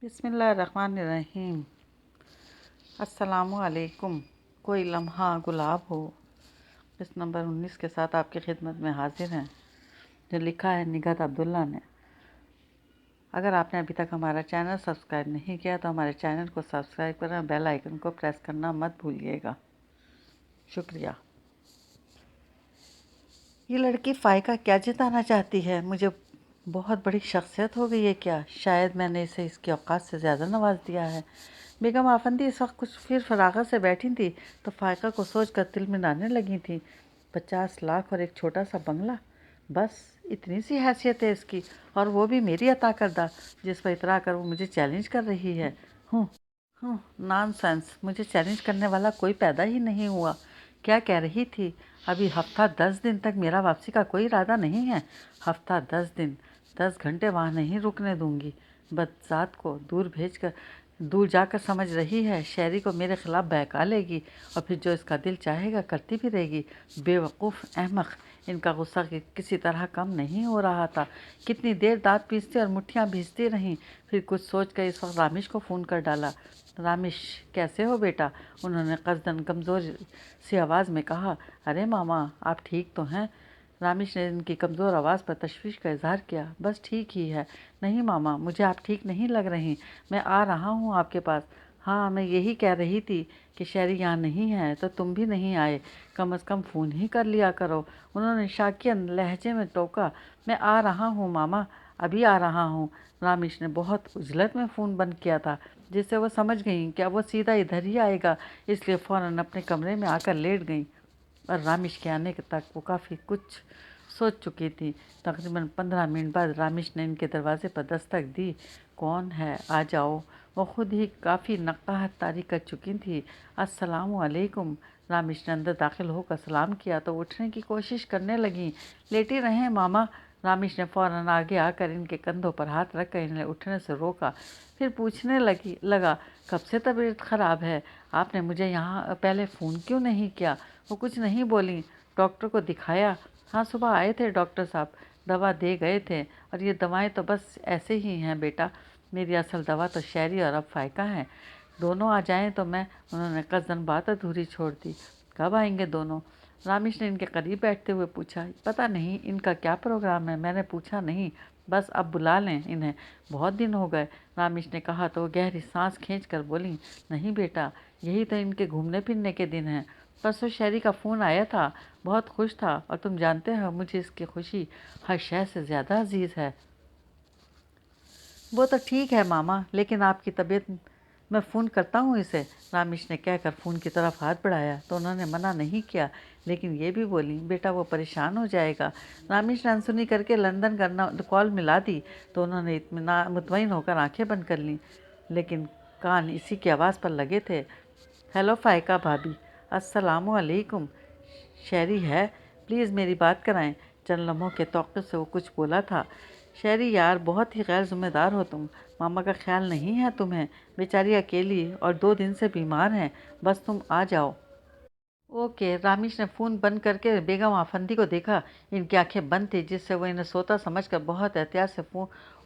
بسم اللہ الرحمن الرحیم۔ السلام علیکم۔ کوئی لمحہ گلاب ہو قسط نمبر 19 کے ساتھ آپ کی خدمت میں حاضر ہیں، جو لکھا ہے نگہت عبداللہ نے۔ اگر آپ نے ابھی تک ہمارا چینل سبسکرائب نہیں کیا تو ہمارے چینل کو سبسکرائب کرنا، بیل آئیکن کو پریس کرنا مت بھولیے گا۔ شکریہ۔ یہ لڑکی فائقہ کیا جتانا چاہتی ہے؟ مجھے بہت بڑی شخصیت ہو گئی ہے کیا؟ شاید میں نے اسے اس کی اوقات سے زیادہ نواز دیا ہے۔ بیگم آفندی اس وقت کچھ پھر فراغت سے بیٹھی تھی تو فائقہ کو سوچ کر دل میں لانے لگی تھی۔ 50 لاکھ اور ایک چھوٹا سا بنگلہ، بس اتنی سی حیثیت ہے اس کی، اور وہ بھی میری عطا کردہ، جس پر اترا کر وہ مجھے چیلنج کر رہی ہے۔ نان سینس، مجھے چیلنج کرنے والا کوئی پیدا ہی نہیں ہوا۔ کیا کہہ رہی تھی؟ ابھی ہفتہ 10 دن تک میرا واپسی کا کوئی ارادہ نہیں ہے۔ ہفتہ 10 دن، 10 گھنٹے وہاں نہیں رکنے دوں گی۔ بدذات کو دور جا کر سمجھ رہی ہے شہری کو میرے خلاف بہکا لے گی، اور پھر جو اس کا دل چاہے گا کرتی بھی رہے گی۔ بے وقوف احمق۔ ان کا غصہ کسی طرح کم نہیں ہو رہا تھا۔ کتنی دیر دانت پیستی اور مٹھیاں بھیجتی رہیں، پھر کچھ سوچ کر اس وقت رامش کو فون کر ڈالا۔ رامش، کیسے ہو بیٹا؟ انہوں نے قصداً کمزور سی آواز میں کہا۔ ارے ماما، آپ ٹھیک تو ہیں؟ رامش نے ان کی کمزور آواز پر تشویش کا اظہار کیا۔ بس ٹھیک ہی ہے۔ نہیں ماما، مجھے آپ ٹھیک نہیں لگ رہی، میں آ رہا ہوں آپ کے پاس۔ ہاں، میں یہی کہہ رہی تھی کہ شہری یہاں نہیں ہے تو تم بھی نہیں آئے، کم از کم فون ہی کر لیا کرو۔ انہوں نے شاکیہ لہجے میں ٹوکا۔ میں آ رہا ہوں ماما، ابھی آ رہا ہوں۔ رامش نے بہت عجلت میں فون بند کیا تھا، جس سے وہ سمجھ گئیں کہ اب وہ سیدھا ادھر ہی آئے گا، اس لیے فوراً اپنے کمرے میں آ کر لیٹ گئیں۔ اور رامش کے آنے تک وہ کافی کچھ سوچ چکی تھی۔ تقریباً 15 منٹ بعد رامش نے ان کے دروازے پر دستک دی۔ کون ہے؟ آ جاؤ۔ وہ خود ہی کافی نقاہت طاری کر چکی تھی۔ السلام علیکم۔ رامش نے اندر داخل ہو کر سلام کیا تو اٹھنے کی کوشش کرنے لگیں۔ لیٹی رہیں ماما۔ رامش نے فوراً آگے آ کر ان کے کندھوں پر ہاتھ رکھ کر انہیں اٹھنے سے روکا، پھر پوچھنے لگا، کب سے طبیعت خراب ہے؟ آپ نے مجھے یہاں پہلے فون کیوں نہیں کیا؟ وہ کچھ نہیں بولیں۔ ڈاکٹر کو دکھایا؟ ہاں، صبح آئے تھے ڈاکٹر صاحب، دوا دے گئے تھے، اور یہ دوائیں تو بس ایسے ہی ہیں بیٹا۔ میری اصل دوا تو شہری اور اب فائقہ ہیں، دونوں آ جائیں تو میں… انہوں نے قصداً بات ادھوری چھوڑ دی۔ کب آئیں گے دونوں؟ رامش نے ان کے قریب بیٹھتے ہوئے پوچھا۔ پتہ نہیں ان کا کیا پروگرام ہے، میں نے پوچھا نہیں، بس اب بلا لیں انہیں، بہت دن ہو گئے۔ رامش نے کہا تو وہ گہری سانس کھینچ کر بولیں، نہیں بیٹا، یہی تو ان کے گھومنے پھرنے کے دن ہیں۔ پرسوں شہری کا فون آیا تھا، بہت خوش تھا، اور تم جانتے ہو مجھے اس کی خوشی ہر شے سے زیادہ عزیز ہے۔ وہ تو ٹھیک ہے ماما، لیکن آپ کی طبیعت… میں فون کرتا ہوں اسے، رامش نے کہہ کر فون کی طرف ہاتھ بڑھایا تو انہوں نے منع نہیں کیا، لیکن یہ بھی بولیں، بیٹا وہ پریشان ہو جائے گا۔ رامش نے انسنی کر کے لندن کا کال ملا دی تو انہوں نے مطمئن ہو کر آنکھیں بند کر لیں، لیکن کان اسی کی آواز پر لگے تھے۔ ہیلو فائقہ بھابھی، السلام علیکم۔ شہری ہے؟ پلیز میری بات کرائیں۔ چند لمحوں کے توقف سے وہ کچھ بولا تھا۔ شہری یار، بہت ہی غیر ذمہ دار ہو تم، ماما کا خیال نہیں ہے تمہیں، بیچاری اکیلی اور 2 دن سے بیمار ہیں، بس تم آ جاؤ۔ اوکے۔ رامش نے فون بند کر کے بیگم آفندی کو دیکھا۔ ان کی آنکھیں بند تھیں، جس سے وہ انہیں سوتا سمجھ کر بہت احتیاط سے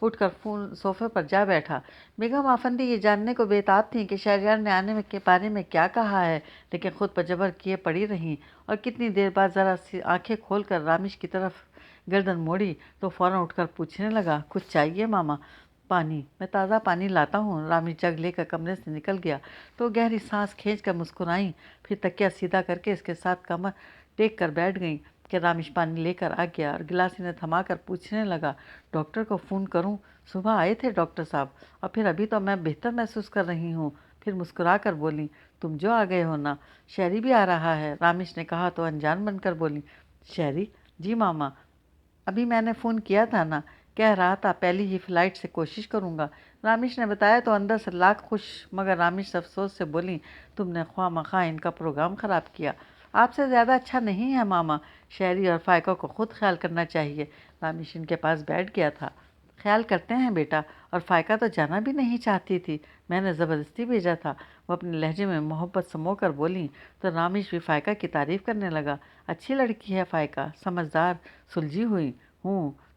اٹھ کر صوفے پر جا بیٹھا۔ بیگم آفندی یہ جاننے کو بےتاب تھیں کہ شہریار نے آنے کے بارے میں کیا کہا ہے، لیکن خود پر جبر کیے پڑی رہیں، اور کتنی دیر بعد ذرا سی آنکھیں کھول کر رامش کی طرف گردن موڑی تو فوراً اٹھ کر پوچھنے لگا، کچھ چاہیے ماما؟ پانی، میں تازہ پانی لاتا ہوں۔ رامش جگ لے کر کمرے سے نکل گیا تو گہری سانس کھینچ کر مسکرائیں، پھر تکیہ سیدھا کر کے اس کے ساتھ کمر ٹیک کر بیٹھ گئیں کہ رامش پانی لے کر آ گیا اور گلاس انہیں تھما کر پوچھنے لگا، ڈاکٹر کو فون کروں؟ صبح آئے تھے ڈاکٹر صاحب، اور پھر ابھی تو میں بہتر محسوس کر رہی ہوں۔ پھر مسکرا کر بولیں، تم جو آ گئے ہو نا، شہری بھی آ رہا ہے؟ رامش نے کہا تو انجان بن کر بولیں، شہری؟ جی ماما، ابھی میں نے فون کیا تھا نا، کہہ رہا تھا پہلی ہی فلائٹ سے کوشش کروں گا۔ رامش نے بتایا تو اندر سے لاکھ خوش، مگر رامش افسوس سے بولیں، تم نے خواہ مخواہ ان کا پروگرام خراب کیا۔ آپ سے زیادہ اچھا نہیں ہے ماما، شہری اور فائقہ کو خود خیال کرنا چاہیے۔ رامش ان کے پاس بیٹھ گیا تھا۔ خیال کرتے ہیں بیٹا، اور فائقہ تو جانا بھی نہیں چاہتی تھی، میں نے زبردستی بھیجا تھا، وہ اپنے لہجے میں محبت سمو کر بولیں تو رامش بھی فائقہ کی تعریف کرنے لگا۔ اچھی لڑکی ہے فائقہ، سمجھدار، سلجھی ہوئی۔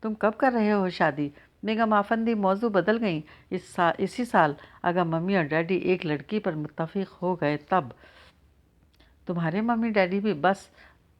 تم کب کر رہے ہو شادی؟ बेगम आफंदी मौजू बदल गई। इसी साल अगर मम्मी और डैडी एक लड़की पर मुत्तफिक हो गए तब। तुम्हारे मम्मी डैडी भी बस,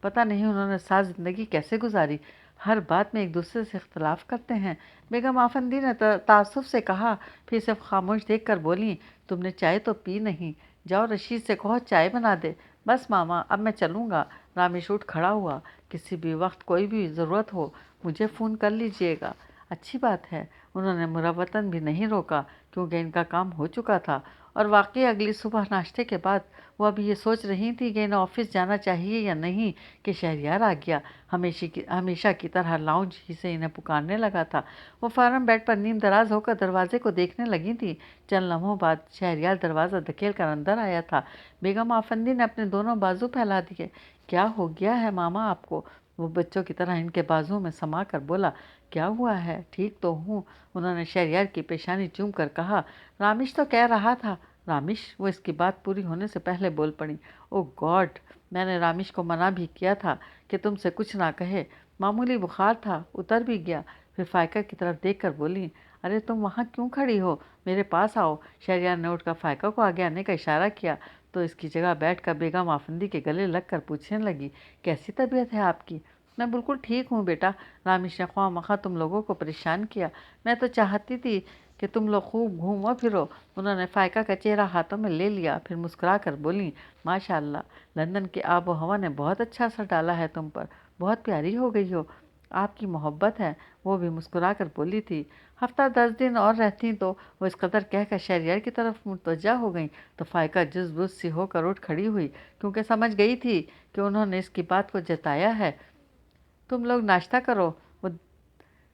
पता नहीं उन्होंने सारी ज़िंदगी कैसे गुजारी, हर बात में एक दूसरे से इख्तलाफ करते हैं। बेगम आफंदी ने तासुफ से कहा, फिर सिर्फ खामोश देख कर बोली, तुमने चाय तो पी नहीं, जाओ रशीद से कहो चाय बना दे। बस मामा, अब मैं चलूँगा। रामेश उठ खड़ा हुआ। किसी भी वक्त कोई भी ज़रूरत हो मुझे फ़ोन कर लीजिएगा। अच्छी बात है। उन्होंने मुरव्वतन भी नहीं रोका क्योंकि इनका काम हो चुका था और वाकई अगली सुबह नाश्ते के बाद वो अभी ये सोच रही थी कि इन्हें ऑफिस जाना चाहिए या नहीं कि शहरयार आ गया। हमेशा की तरह लाउंज ही से इन्हें पुकारने लगा था। वो फ़ौरन बेड पर नीम दराज होकर दरवाजे को देखने लगी थी। चंद लम्हों बाद शहरयार दरवाज़ा धकेल कर अंदर आया था। बेगम आफंदी ने अपने दोनों बाजू फैला दिए। क्या हो गया है मामा आपको? वो बच्चों की तरह इनके बाजुओं में समा कर बोला। क्या हुआ है? ठीक तो हूँ, उन्होंने शहरयार की पेशानी चूम कर कहा। रामिश तो कह रहा था। रामिश? वो इसकी बात पूरी होने से पहले बोल पड़ी। ओह गॉड, मैंने रामिश को मना भी किया था कि तुमसे कुछ ना कहे। मामूली बुखार था, उतर भी गया। फिर फायका की तरफ देख कर बोली, अरे तुम वहाँ क्यों खड़ी हो? मेरे पास आओ। शहरयार ने उठकर फायका को आगे आने का इशारा किया तो इसकी जगह बैठकर बेगम आफंदी के गले लग कर पूछने लगी, कैसी तबीयत है आपकी? मैं बिल्कुल ठीक हूँ बेटा। रामिश ने ख्वाह तुम लोगों को परेशान किया। मैं तो चाहती थी कि तुम लोग खूब घूमो फिरो। उन्होंने फायका का चेहरा हाथों में ले लिया, फिर मुस्कुरा कर बोली, माशाल्लाह, लंदन की आबो हवा ने बहुत अच्छा असर डाला है तुम पर, बहुत प्यारी हो गई हो। आपकी मोहब्बत है। वो भी मुस्कुरा कर बोली थी। हफ्ता 10 दिन और रहती तो वो इस कदर कहकर शहरयार की तरफ मुतवज्जा हो गई तो फायका जुज़-बुज़ सी होकर उठ खड़ी हुई क्योंकि समझ गई थी कि उन्होंने इसकी बात को जताया है। तुम लोग नाश्ता करो, वो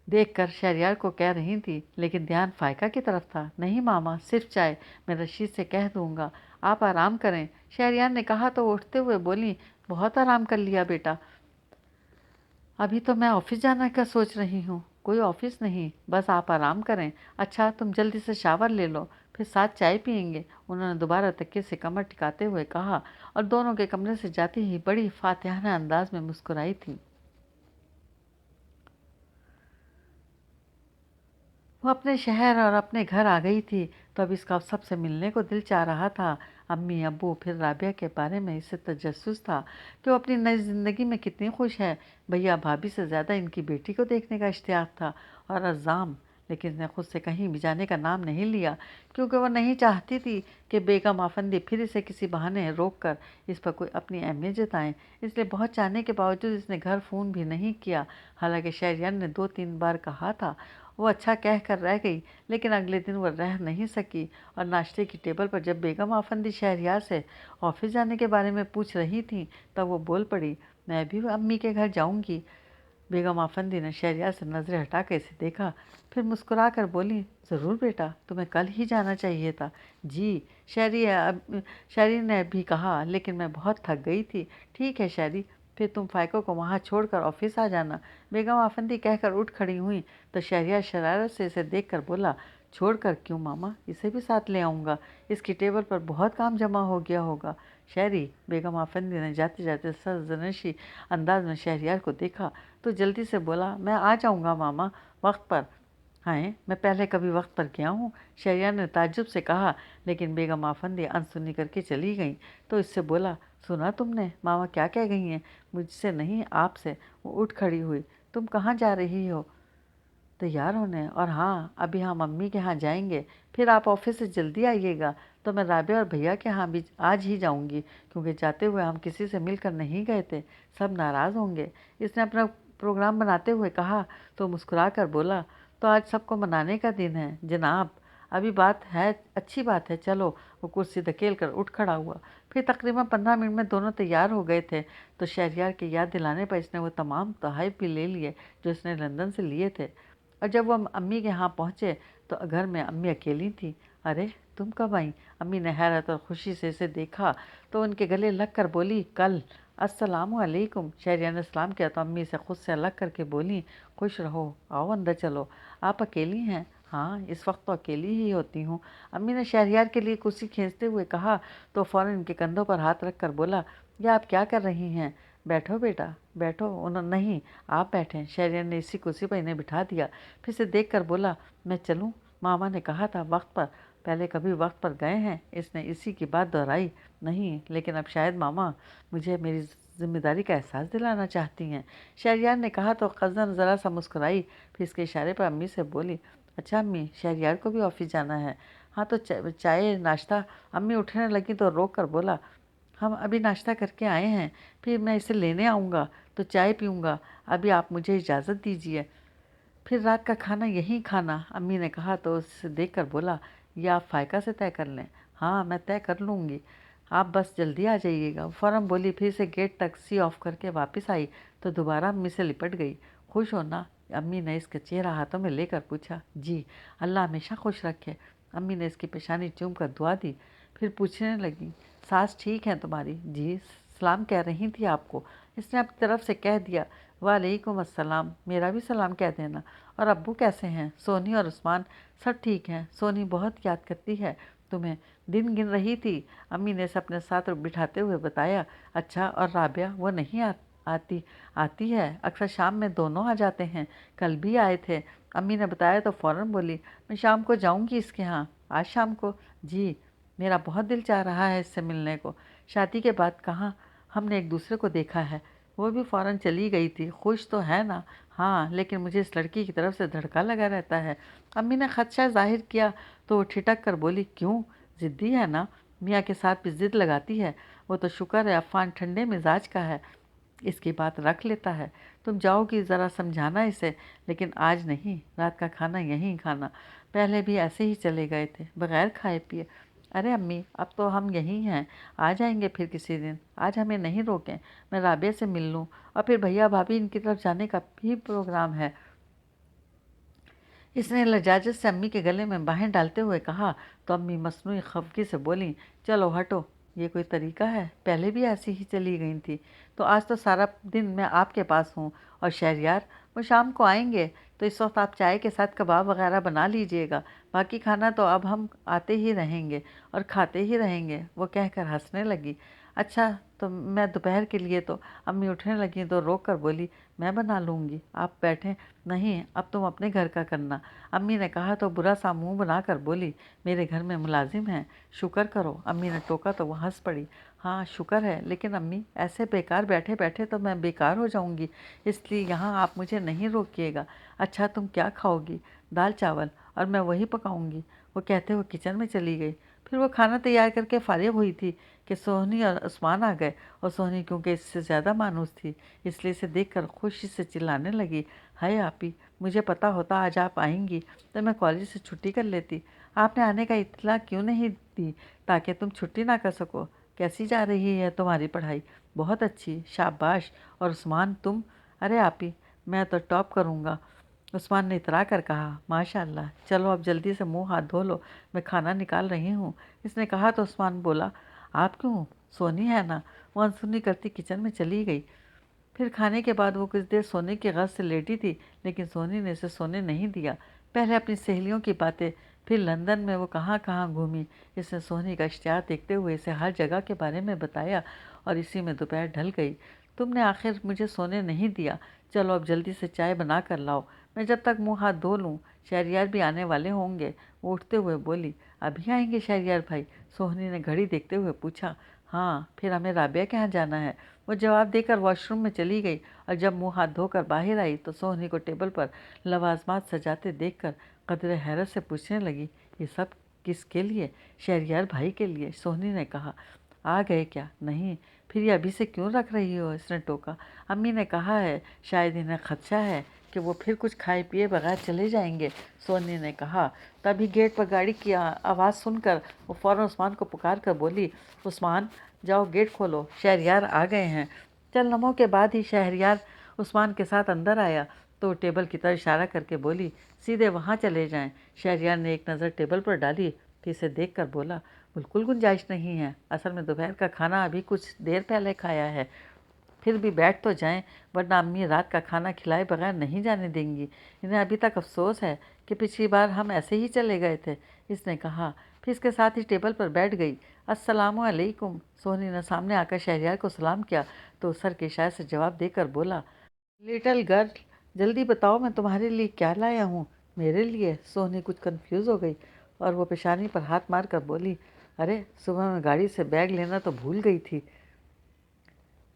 देखकर शहरयार को कह रही थी, लेकिन ध्यान फायका की तरफ था। नहीं मामा, सिर्फ चाय, मैं रशीद से कह दूंगा। आप आराम करें, शहरयार ने कहा तो उठते हुए बोली, बहुत आराम कर लिया बेटा, अभी तो मैं ऑफिस जाना का सोच रही हूँ। कोई ऑफिस नहीं, बस आप आराम करें। अच्छा, तुम जल्दी से शावर ले लो, फिर साथ चाय पियेंगे, उन्होंने दोबारा तकिए से कमर टिकाते हुए कहा और दोनों के कमरे से जाती ही बड़ी फातिहाना अंदाज में मुस्कुराई थी। वो अपने शहर और अपने घर आ गई थी तो अब इसका सबसे मिलने को दिल चाह रहा था। अम्मी अब्बू फिर राबिया के बारे में इसे तजस्सुस था कि वो अपनी नई ज़िंदगी में कितनी खुश है। भैया भाभी से ज़्यादा इनकी बेटी को देखने का इश्तियाक था और अज़ाम, लेकिन इसने खुद से कहीं भी जाने का नाम नहीं लिया क्योंकि वो नहीं चाहती थी कि बेगम आफंदी फिर इसे किसी बहाने रोक कर इस पर कोई अपनी अहमियत जताएं। इसलिए बहुत चाहने के बावजूद इसने घर फ़ोन भी नहीं किया। हालांकि शहरयार ने 2-3 बार कहा था। वो अच्छा कह कर रह गई, लेकिन अगले दिन वो रह नहीं सकी और नाश्ते की टेबल पर जब बेगम आफंदी शहरयार से ऑफिस जाने के बारे में पूछ रही थी तब वो बोल पड़ी, मैं भी अम्मी के घर जाऊंगी। बेगम आफंदी ने शहरयार से नज़रें हटा कर इसे देखा, फिर मुस्कुरा कर बोली, ज़रूर बेटा, तुम्हें कल ही जाना चाहिए था। जी, शहरी ने भी कहा, लेकिन मैं बहुत थक गई थी। ठीक है शहरी, फिर तुम फायको को वहाँ छोड़कर ऑफिस आ जाना। बेगम आफंदी कहकर उठ खड़ी हुई तो शहरियार शरारत से इसे देखकर बोला, छोड़कर क्यों मामा, इसे भी साथ ले आऊँगा, इसकी टेबल पर बहुत काम जमा हो गया होगा। शहरी, बेगम आफंदी ने जाते जाते सरजनशी अंदाज में शहरियार को देखा तो जल्दी से बोला, मैं आ जाऊँगा मामा, वक्त पर। हाँ, मैं पहले कभी वक्त पर गया हूँ, शहरियार ने ताज्जुब से कहा, लेकिन बेगम आफंदी अनसुनी करके चली गई तो इससे बोला, सुना तुमने मामा क्या कह गई हैं? मुझसे नहीं, आपसे। वो उठ खड़ी हुई। तुम कहाँ जा रही हो? तैयार होने, और हाँ, अभी हम मम्मी के यहाँ जाएंगे, फिर आप ऑफिस से जल्दी आइएगा तो मैं राबिया और भैया के यहाँ भी आज ही जाऊंगी क्योंकि जाते हुए हम किसी से मिलकर नहीं गए थे, सब नाराज़ होंगे। इसने अपना प्रोग्राम बनाते हुए कहा तो मुस्कुरा कर बोला, तो आज सबको मनाने का दिन है जनाब। अभी बात है, अच्छी बात है, चलो। वो कुर्सी धकेल कर उठ खड़ा हुआ। फिर तकरीबन 15 मिनट में दोनों तैयार हो गए थे तो शहरयार के याद दिलाने पर इसने वो तमाम तोहफ़े भी ले लिए जो इसने लंदन से लिए थे। और जब वो अम्मी के यहाँ पहुँचे तो घर में अम्मी अकेली थी। अरे तुम कब आई? अम्मी ने हैरत और खुशी से इसे देखा तो उनके गले लग कर बोली, कल। अस्सलामु अलैकुम। शहरियार ने सलाम किया तो अम्मी से खुद से अलग करके बोली, खुश रहो, आओ अंदर चलो। आप अकेली हैं? हाँ, इस वक्त तो अकेली ही होती हूँ। अम्मी ने शहरियार के लिए कुर्सी खींचते हुए कहा तो फ़ौरन इनके कंधों पर हाथ रख कर बोला, यह आप क्या कर रही हैं? बैठो बेटा बैठो। उन्होंने नहीं, आप बैठें। शहरियार ने इसी कुर्सी पर इन्हें बिठा दिया। फिर से देख कर बोला, मैं चलूँ? मामा ने कहा था वक्त पर, पहले कभी वक्त पर गए हैं? इसने इसी की बात दोहराई। नहीं, लेकिन अब शायद मामा मुझे मेरी जिम्मेदारी का एहसास दिलाना चाहती हैं। शहरियार ने कहा तो कज़न ज़रा सा मुस्कुराई, फिर इसके इशारे पर अम्मी से बोली, अच्छा अम्मी, शहरियार को भी ऑफिस जाना है? हाँ तो चाय नाश्ता। अम्मी उठने लगी तो रोक कर बोला, हम अभी नाश्ता करके आए हैं, फिर मैं इसे लेने आऊँगा तो चाय पीऊँगा। अभी आप मुझे इजाज़त दीजिए। फिर रात का खाना यहीं खाना, अम्मी ने कहा तो उसे देख कर बोला, ये आप फ़ायका से तय कर लें। हाँ मैं तय कर लूँगी, आप बस जल्दी आ जाइएगा। फ़ौरन बोली, फिर से गेट तक सी ऑफ करके वापस आई तो दोबारा अम्मी से लिपट गई। खुश हो ना? अम्मी ने इसका चेहरा हाथों में लेकर पूछा। जी, अल्लाह हमेशा खुश रखे। अम्मी ने इसकी पेशानी चूम कर दुआ दी। फिर पूछने लगी, सास ठीक है तुम्हारी? जी, सलाम कह रही थी आपको। इसने अपनी तरफ से कह दिया। वालेकुम अस्सलाम, मेरा भी सलाम कह देना। और अब्बू कैसे हैं? सोनी और उस्मान सब ठीक हैं। सोनी बहुत याद करती है तुम्हें, दिन गिन रही थी। अम्मी ने इसे अपने साथ बिठाते हुए बताया। अच्छा, और राबिया? वो नहीं आती? आती है, अक्सर शाम में दोनों आ जाते हैं, कल भी आए थे। अम्मी ने बताया तो फ़ौरन बोली, मैं शाम को जाऊंगी इसके यहाँ। आज शाम को? जी, मेरा बहुत दिल चाह रहा है इससे मिलने को। शादी के बाद कहाँ हमने एक दूसरे को देखा है। वो भी फ़ौरन चली गई थी। खुश तो है ना? हाँ, लेकिन मुझे इस लड़की की तरफ से धड़का लगा रहता है। अम्मी ने खदशा जाहिर किया तो वो ठिठक कर बोली, क्यों? ज़िद्दी है ना? मियाँ के साथ भी ज़िद लगाती है। वो तो शुक्र है अफ़ान ठंडे मिजाज का है, इसकी बात रख लेता है। तुम जाओगी, ज़रा समझाना इसे, लेकिन आज नहीं, रात का खाना यहीं खाना। पहले भी ऐसे ही चले गए थे, बगैर खाए पिए। अरे अम्मी, अब तो हम यहीं हैं, आ जाएंगे फिर किसी दिन। आज हमें नहीं रोकें, मैं राबिया से मिल लूँ, और फिर भैया भाभी इनकी तरफ जाने का भी प्रोग्राम है। इसने लजाजत से अम्मी के गले में बाहें डालते हुए कहा तो अम्मी मसनूई खफगी से बोली, चलो हटो, ये कोई तरीका है? पहले भी ऐसी ही चली गई थी, तो आज तो सारा दिन मैं आपके पास हूँ। और शहरयार, वो शाम को आएंगे तो इस वक्त आप चाय के साथ कबाब वगैरह बना लीजिएगा, बाकी खाना तो अब हम आते ही रहेंगे और खाते ही रहेंगे। वो कहकर हंसने लगी। अच्छा, तो मैं दोपहर के लिए तो। अम्मी उठने लगी तो रोक कर बोली, मैं बना लूँगी, आप बैठें। नहीं, अब तुम अपने घर का करना। अम्मी ने कहा तो बुरा सा मुंह बनाकर बोली, मेरे घर में मुलाजिम हैं, शुक्र करो। अम्मी ने टोका तो वह हंस पड़ी। हाँ शुक्र है, लेकिन अम्मी ऐसे बेकार बैठे बैठे तो मैं बेकार हो जाऊंगी, इसलिए यहाँ आप मुझे नहीं रोकिएगा। अच्छा, तुम क्या खाओगी? दाल चावल, और मैं वही पकाऊंगी। वो कहते हुए किचन में चली गई। फिर वो खाना तैयार करके फारिग हुई थी कि सोहनी और उस्मान आ गए। और सोहनी क्योंकि इससे ज़्यादा मानूस थी, इसलिए इसे देखकर खुशी से चिल्लाने लगी, हाय आपी, मुझे पता होता आज आप आएंगी तो मैं कॉलेज से छुट्टी कर लेती। आपने आने का इत्तला क्यों नहीं दी, ताकि तुम छुट्टी ना कर सको? कैसी जा रही है तुम्हारी पढ़ाई? बहुत अच्छी, शाबाश। और उस्मान तुम? अरे आपी, मैं तो टॉप करूँगा। उस्मान ने इतरा कर कहा, माशाल्लाह। चलो अब जल्दी से मुंह हाथ धो लो, मैं खाना निकाल रही हूँ। इसने कहा तो उस्मान बोला, आप क्यों? सोनी है ना? वो अनसुनी करती किचन में चली गई। फिर खाने के बाद वो कुछ देर सोने की गज़ से लेटी थी, लेकिन सोनी ने इसे सोने नहीं दिया। पहले अपनी सहेलियों की बातें, फिर लंदन में वो कहाँ कहाँ घूमी। इसने सोनी का इश्तिहार देखते हुए इसे हर जगह के बारे में बताया, और इसी में दोपहर ढल गई। तुमने आखिर मुझे सोने नहीं दिया। चलो अब जल्दी से चाय बना कर लाओ, मैं जब तक मुँह हाथ धो लूँ। शहरयार भी आने वाले होंगे। वो उठते हुए बोली, अभी आएंगे शहरयार भाई? सोहनी ने घड़ी देखते हुए पूछा। हाँ, फिर हमें राबिया के यहाँ जाना है। वो जवाब देकर वॉशरूम में चली गई, और जब मुंह हाथ धोकर बाहर आई तो सोहनी को टेबल पर लवाजमात सजाते देखकर कदरे हैरत से पूछने लगी, ये सब किसके लिए? शहरयार भाई के लिए, सोहनी ने कहा। आ गए क्या? नहीं, फिर ये अभी से क्यों रख रही हो? इसने टोका। अम्मी ने कहा है, शायद इन्हें खदशा है कि वो फिर कुछ खाए पिए बगैर चले जाएंगे, सोहनी ने कहा। तभी गेट पर गाड़ी की आवाज़ सुनकर वो फ़ौरन उस्मान को पुकार कर बोली, उस्मान जाओ गेट खोलो, शहरयार आ गए हैं। चंद लम्हों के बाद ही शहरयार उस्मान के साथ अंदर आया तो टेबल की तरफ इशारा करके बोली, सीधे वहाँ चले जाएं। शहरयार ने एक नज़र टेबल पर डाली, फिर इसे देख कर बोला, बिल्कुल गुंजाइश नहीं है। असल में दोपहर का खाना अभी कुछ देर पहले खाया है। फिर भी बैठ तो जाएं, वरना अम्मी रात का खाना खिलाए बगैर नहीं जाने देंगी। इन्हें अभी तक अफसोस है कि पिछली बार हम ऐसे ही चले गए थे, इसने कहा। फिर इसके साथ ही टेबल पर बैठ गई। अस्सलामु अलैकुम। सोनी ने सामने आकर शहरयार को सलाम किया तो सर के इशारे से जवाब देकर बोला, लिटिल गर्ल, जल्दी बताओ मैं तुम्हारे लिए क्या लाया हूँ। मेरे लिए? सोनी कुछ कंफ्यूज हो गई और वो पेशानी पर हाथ मार कर बोली, अरे सुबह मैं गाड़ी से बैग लेना तो भूल गई थी।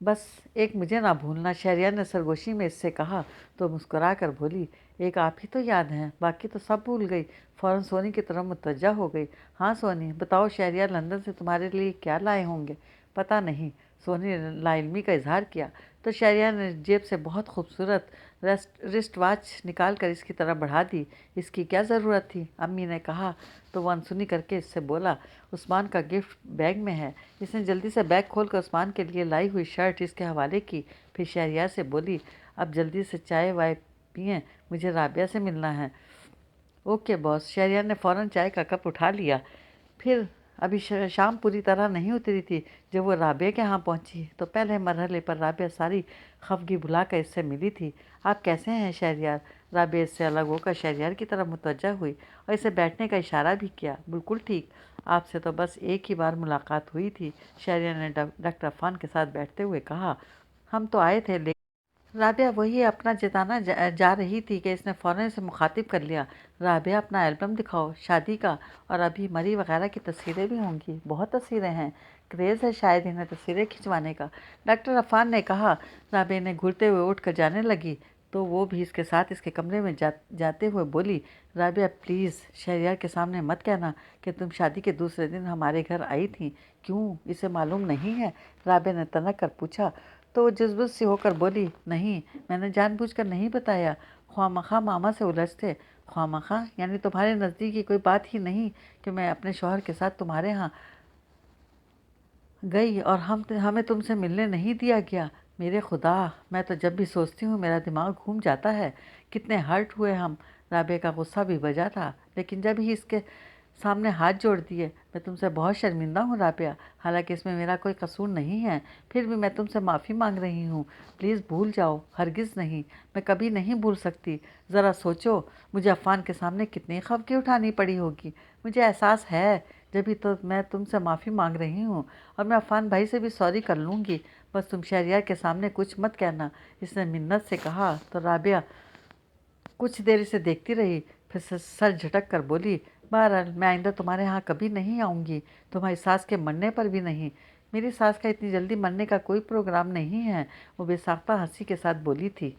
बस एक मुझे ना भूलना, शहरयार ने सरगोशी में इससे कहा तो मुस्कुरा कर बोली, एक आप ही तो याद हैं, बाकी तो सब भूल गई। फ़ौरन सोनी की तरफ मुतवज्जा हो गई। हाँ सोनी बताओ, शहरयार लंदन से तुम्हारे लिए क्या लाए होंगे? पता नहीं, सोनी ने लाइल्मी का इजहार किया। तो शहरयार ने जेब से बहुत खूबसूरत रिस्ट वॉच निकाल कर इसकी तरफ बढ़ा दी। इसकी क्या ज़रूरत थी? अम्मी ने कहा तो वो अनसुनी करके इससे बोला, उस्मान का गिफ्ट बैग में है। इसने जल्दी से बैग खोलकर उस्मान के लिए लाई हुई शर्ट इसके हवाले की। फिर शहरयार से बोली, अब जल्दी से चाय वाय पिएं, मुझे राबिया से मिलना है। Okay boss. शहरयार ने फ़ौरन चाय का कप उठा लिया। फिर अभी शाम पूरी तरह नहीं उतरी थी जब वो राबिया के यहाँ पहुँची तो पहले मरहले पर राबिया सारी खफगी भुला कर इससे मिली थी। आप कैसे हैं शहरयार? राबिया इससे अलग होकर शहरयार की तरफ मुतवज्जा हुई और इसे बैठने का इशारा भी किया। बिल्कुल ठीक, आपसे तो बस एक ही बार मुलाकात हुई थी, शहरयार ने डॉक्टर अफान के साथ बैठते हुए कहा। हम तो आए थे लेकिन राबिया वही अपना जताना जा रही थी कि इसने फ़ौरन से मुखातिब कर लिया। राबिया अपना एल्बम दिखाओ शादी का, और अभी मरी वगैरह की तस्वीरें भी होंगी। बहुत तस्वीरें हैं, क्रेज़ है शायद इन्हें तस्वीरें खिंचवाने का, डॉक्टर अफान ने कहा। राबिया ने घूरते हुए उठ कर जाने लगी तो वो भी इसके साथ इसके कमरे में जाते हुए बोली, राबिया प्लीज़ शहरयार के सामने मत कहना कि तुम शादी के दूसरे दिन हमारे घर आई थी। क्यों, इसे मालूम नहीं है? राबिया ने तनक कर पूछा तो वो जुज़बुज़ सी होकर बोली, नहीं, मैंने जानबूझकर नहीं बताया, ख्वामखा मामा से उलझते। ख्वामखा यानी तुम्हारे नज़दीक की कोई बात ही नहीं कि मैं अपने शौहर के साथ तुम्हारे यहाँ गई और हमें तुमसे मिलने नहीं दिया गया। मेरे खुदा, मैं तो जब भी सोचती हूँ मेरा दिमाग घूम जाता है। कितने हर्ट हुए हम। राबे का गुस्सा भी बजा था, लेकिन जब ही इसके सामने हाथ जोड़ दिए। मैं तुमसे बहुत शर्मिंदा हूँ राबिया, हालांकि इसमें मेरा कोई कसूर नहीं है, फिर भी मैं तुमसे माफ़ी मांग रही हूँ। प्लीज़ भूल जाओ। हरगिज़ नहीं, मैं कभी नहीं भूल सकती। ज़रा सोचो, मुझे अफ़ान के सामने कितनी खफगी उठानी पड़ी होगी। मुझे एहसास है, जभी तो मैं तुमसे माफ़ी मांग रही हूँ, और मैं अफ़ान भाई से भी सॉरी कर लूँगी। बस तुम शहरयार के सामने कुछ मत कहना, इसने मिन्नत से कहा। तो राबिया कुछ देर इसे देखती रही, फिर सर झटक कर बोली, बहरहाल मैं आइंदा तुम्हारे यहाँ कभी नहीं आऊँगी, तुम्हारी सास के मरने पर भी नहीं। मेरी सास का इतनी जल्दी मरने का कोई प्रोग्राम नहीं है, वो बेसाख्ता हंसी के साथ बोली थी।